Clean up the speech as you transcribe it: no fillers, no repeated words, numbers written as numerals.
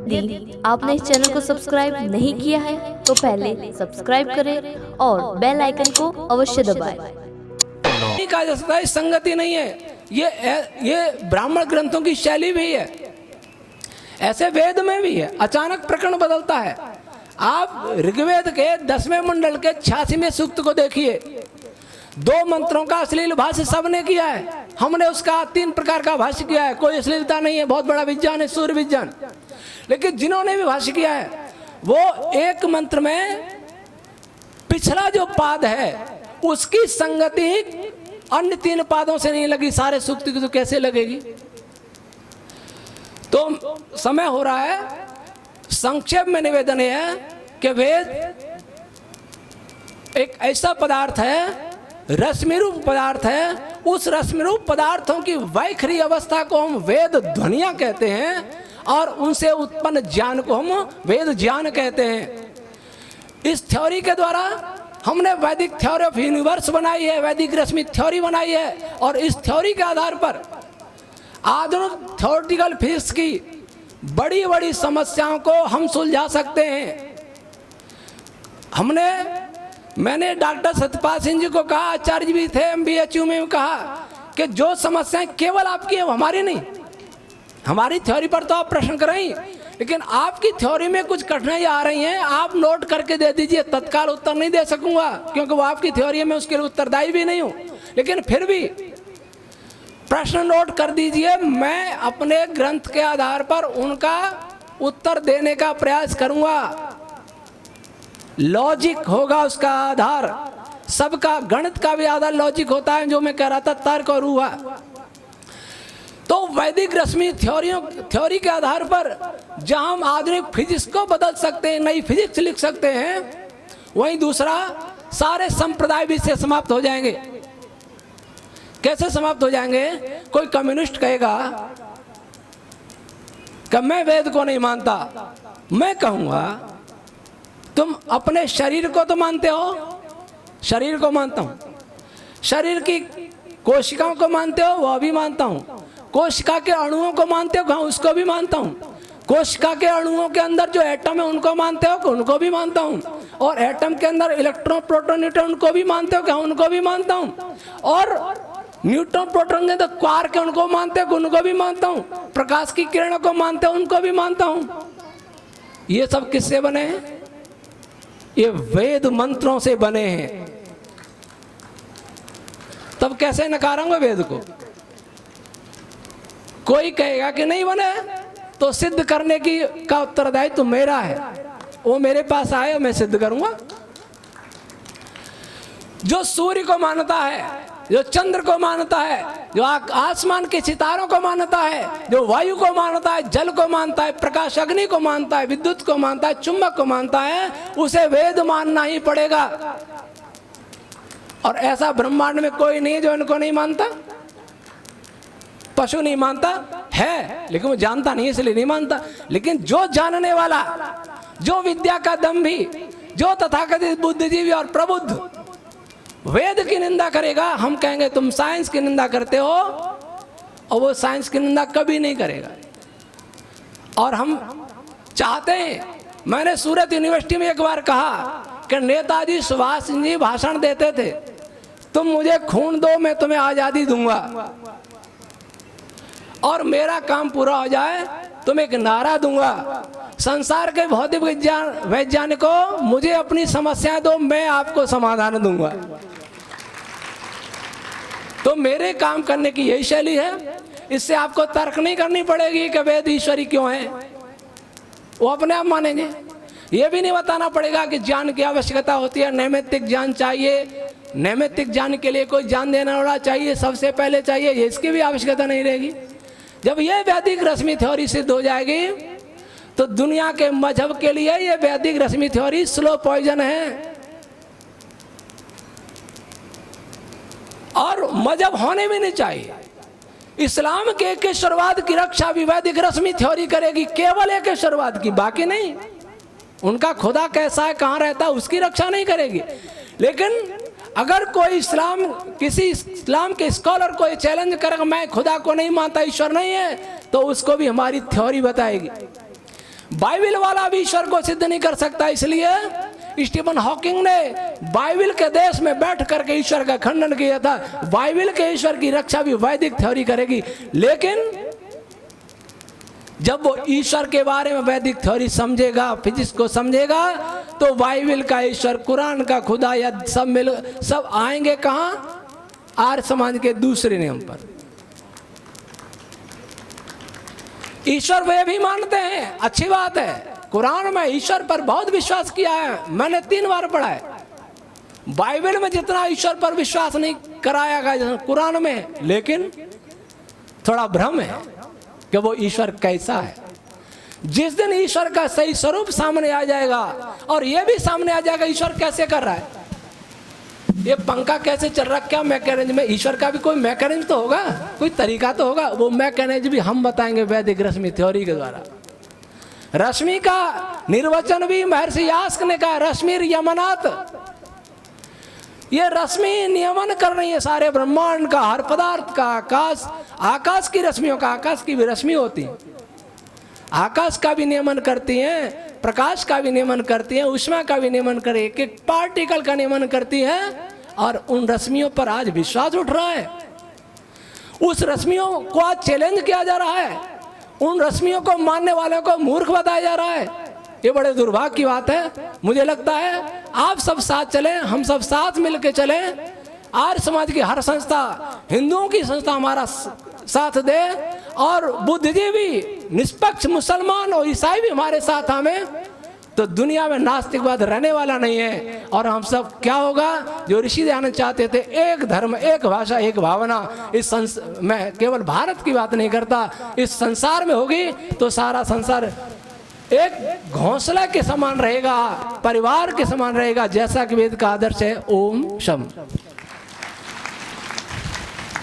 यदि आपने इस चैनल को सब्सक्राइब नहीं किया है तो पहले सब्सक्राइब करें और बेल आइकन को अवश्य दबाएं। नहीं कहा जा सकता, संगति नहीं है। ये ब्राह्मण ग्रंथों की शैली भी है, ऐसे वेद में भी है। अचानक प्रकरण बदलता है। आप ऋग्वेद के 10वें मंडल के 86वें सूक्त को देखिए, 2 मंत्रों का अश्लील भाष्य सबने किया है। हमने उसका 3 प्रकार का भाष्य किया है, कोई अश्लीलता नहीं है, बहुत बड़ा विज्ञान है, सूर्य विज्ञान। लेकिन जिन्होंने भी भाष्य किया है वो एक मंत्र में पिछला जो पाद है उसकी संगति अन्य 3 पादों से नहीं लगी, सारे सूक्त की तो कैसे लगेगी। तो समय हो रहा है, संक्षेप में निवेदन है कि वेद एक ऐसा पदार्थ है, रश्मिरूप पदार्थ है। उस रश्मिरूप पदार्थों की वैखरी अवस्था को हम वेद ध्वनियां कहते हैं और उनसे उत्पन्न ज्ञान को हम वेद ज्ञान कहते हैं। इस थ्योरी के द्वारा हमने वैदिक थ्योरी ऑफ यूनिवर्स बनाई है, वैदिक रश्मि थ्योरी बनाई है, और इस थ्योरी के आधार पर आधुनिक थ्योरेटिकल फिजिक्स की बड़ी बड़ी समस्याओं को हम सुलझा सकते हैं। मैंने डॉक्टर सत्यपाल सिंह जी को कहा, आचार्य जी भी थे MBHU में, कहा कि जो समस्याएं केवल आपकी है हमारी नहीं। हमारी थ्योरी पर तो आप प्रश्न करें, लेकिन आपकी थ्योरी में कुछ कठिनाई आ रही हैं, आप नोट करके दे दीजिए। तत्काल उत्तर नहीं दे सकूंगा क्योंकि वो आपकी थ्योरी में उसके लिए उत्तरदायी भी नहीं हूं, लेकिन फिर भी प्रश्न नोट कर दीजिए। मैं अपने ग्रंथ के आधार पर उनका उत्तर देने का प्रयास करूंगा। लॉजिक होगा उसका आधार, सबका गणित का भी आधार लॉजिक होता है, जो मैं कह रहा था तर्क और हुआ। तो वैदिक रश्मि थ्योरी के आधार पर जहां हम आधुनिक फिजिक्स को बदल सकते हैं, नई फिजिक्स लिख सकते हैं, वहीं दूसरा सारे संप्रदाय भी से समाप्त हो जाएंगे। कैसे समाप्त हो जाएंगे? कोई कम्युनिस्ट कहेगा कि मैं वेद को नहीं मानता, मैं कहूंगा तुम अपने शरीर को तो मानते हो, शरीर को मानता हूं, शरीर की कोशिकाओं को मानते हो, वह भी मानता हूं, कोशिका के अणुओं को मानते हो, उसको भी मानता हूं, कोशिका के अणुओं के अंदर जो एटम है उनको मानते हो, उनको भी मानता हूं, और एटम के अंदर इलेक्ट्रॉन प्रोटॉन न्यूट्रॉन उनको भी मानते हो, उनको भी मानता हूं, और न्यूट्रॉन प्रोटॉन के अंदर क्वार्क उनको मानते हो, उनको भी मानता हूं, प्रकाश की किरणों को मानते हो, उनको भी मानता हूं। ये सब किससे बने हैं? ये वेद मंत्रों से बने हैं। तब कैसे नकारेंगे वेद को? कोई कहेगा कि नहीं बने तो सिद्ध करने की का उत्तरदायित्व तो मेरा है, वो मेरे पास आए मैं सिद्ध करूंगा। जो सूर्य को मानता है, जो चंद्र को मानता है, जो आसमान के सितारों को मानता है, जो वायु को मानता है, जल को मानता है, प्रकाश अग्नि को मानता है, विद्युत को मानता है, चुंबक को मानता है, उसे वेद मानना ही पड़ेगा। और ऐसा ब्रह्मांड में कोई नहीं जो इनको नहीं मानता। पशु नहीं मानता है, लेकिन वो जानता नहीं इसलिए नहीं मानता। लेकिन जो जानने वाला, जो विद्या का दंभी, जो तथाकथित बुद्धिजीवी और प्रबुद्ध वेद की निंदा करेगा, हम कहेंगे तुम साइंस की निंदा करते हो, और वो साइंस की निंदा कभी नहीं करेगा। और हम चाहते हैं, मैंने सूरत यूनिवर्सिटी में एक बार कहा कि नेताजी सुभाष जी भाषण देते थे, तुम मुझे खून दो मैं तुम्हें आजादी दूंगा, और मेरा काम पूरा हो जाए तो मैं एक नारा दूंगा, संसार के भौतिक वैज्ञानिकों मुझे अपनी समस्या दो, मैं आपको समाधान दूंगा। तो मेरे काम करने की यही शैली है। इससे आपको तर्क नहीं करनी पड़ेगी कि वेद ईश्वरी क्यों है, वो अपने आप मानेंगे। ये भी नहीं बताना पड़ेगा कि ज्ञान की आवश्यकता होती है, नैमित्तिक ज्ञान चाहिए, नैमित्तिक ज्ञान के लिए कोई ज्ञान देने वाला चाहिए, सबसे पहले चाहिए, इसकी भी आवश्यकता नहीं रहेगी। जब ये वैदिक रश्मि थ्योरी सिद्ध हो जाएगी तो दुनिया के मजहब के लिए ये वैदिक रश्मि थ्योरी स्लो पॉइजन है। और मजहब होने भी नहीं चाहिए। इस्लाम के एकेश्वरवाद की रक्षा भी वैदिक रश्मि थ्योरी करेगी, केवल एकेश्वरवाद की, बाकी नहीं। उनका खुदा कैसा है, कहाँ रहता है, उसकी रक्षा नहीं करेगी। लेकिन अगर कोई किसी इस्लाम के स्कॉलर को ये चैलेंज करेगा मैं खुदा को नहीं मानता, ईश्वर नहीं है, तो उसको भी हमारी थ्योरी बताएगी। बाइबल वाला भी ईश्वर को सिद्ध नहीं कर सकता, इसलिए स्टीफन हॉकिंग ने बाइबल के देश में बैठ करके ईश्वर का खंडन किया था। बाइबल के ईश्वर की रक्षा भी वैदिक थ्योरी करेगी, लेकिन जब वो ईश्वर के बारे में वैदिक थ्योरी समझेगा, फिजिक्स को समझेगा, तो बाइबल का ईश्वर, कुरान का खुदा या सब आएंगे कहां? आर्य समाज के दूसरे नियम पर। ईश्वर वे भी मानते हैं, अच्छी बात है। कुरान में ईश्वर पर बहुत विश्वास किया है, मैंने 3 बार पढ़ा है। बाइबल में जितना ईश्वर पर विश्वास नहीं कराया गया कुरान में, लेकिन थोड़ा भ्रम है कि वो ईश्वर कैसा है। जिस दिन ईश्वर का सही स्वरूप सामने आ जाएगा और यह भी सामने आ जाएगा ईश्वर कैसे कर रहा है, ये पंखा कैसे चल रहा है, क्या मैकेनिज्म में, ईश्वर का भी कोई मैकेनिज्म तो होगा, कोई तरीका तो होगा। वो मैकेनिज्म भी हम बताएंगे वैदिक रश्मि थ्योरी के द्वारा। रश्मि का निर्वचन भी महर्षि यास्क ने कहा, रश्मि यमनात्, ये रश्मि नियमन कर रही है सारे ब्रह्मांड का, हर पदार्थ का। आकाश की रश्मियों का, आकाश की भी रश्मि होती है, आकाश का भी नियमन करती हैं, प्रकाश का भी नियमन करती हैं, ऊष्मा का भी नियमन करे, एक पार्टिकल का नियमन करती हैं। और उन रश्मियों पर आज विश्वास उठ रहा है, उस रश्मियों को आज चैलेंज किया जा रहा है, उन रश्मियों को मानने वालों को मूर्ख बताया जा रहा है। ये बड़े दुर्भाग्य की बात है। मुझे लगता है आप सब साथ चलें, हम सब साथ मिलकर चलें, आर्य समाज की हर संस्था, हिंदुओं की संस्था हमारा साथ दे, और बुद्धिजीवी, निष्पक्ष मुसलमान और ईसाई भी हमारे साथ आवे, तो दुनिया में नास्तिकवाद रहने वाला नहीं है। और हम सब क्या होगा, जो ऋषि दयानंद चाहते थे, एक धर्म, एक भाषा, एक भावना, इस मैं केवल भारत की बात नहीं करता, इस संसार में होगी तो सारा संसार एक घोंसला के समान रहेगा, परिवार के समान रहेगा, जैसा कि वेद का आदर्श है। ओम शम।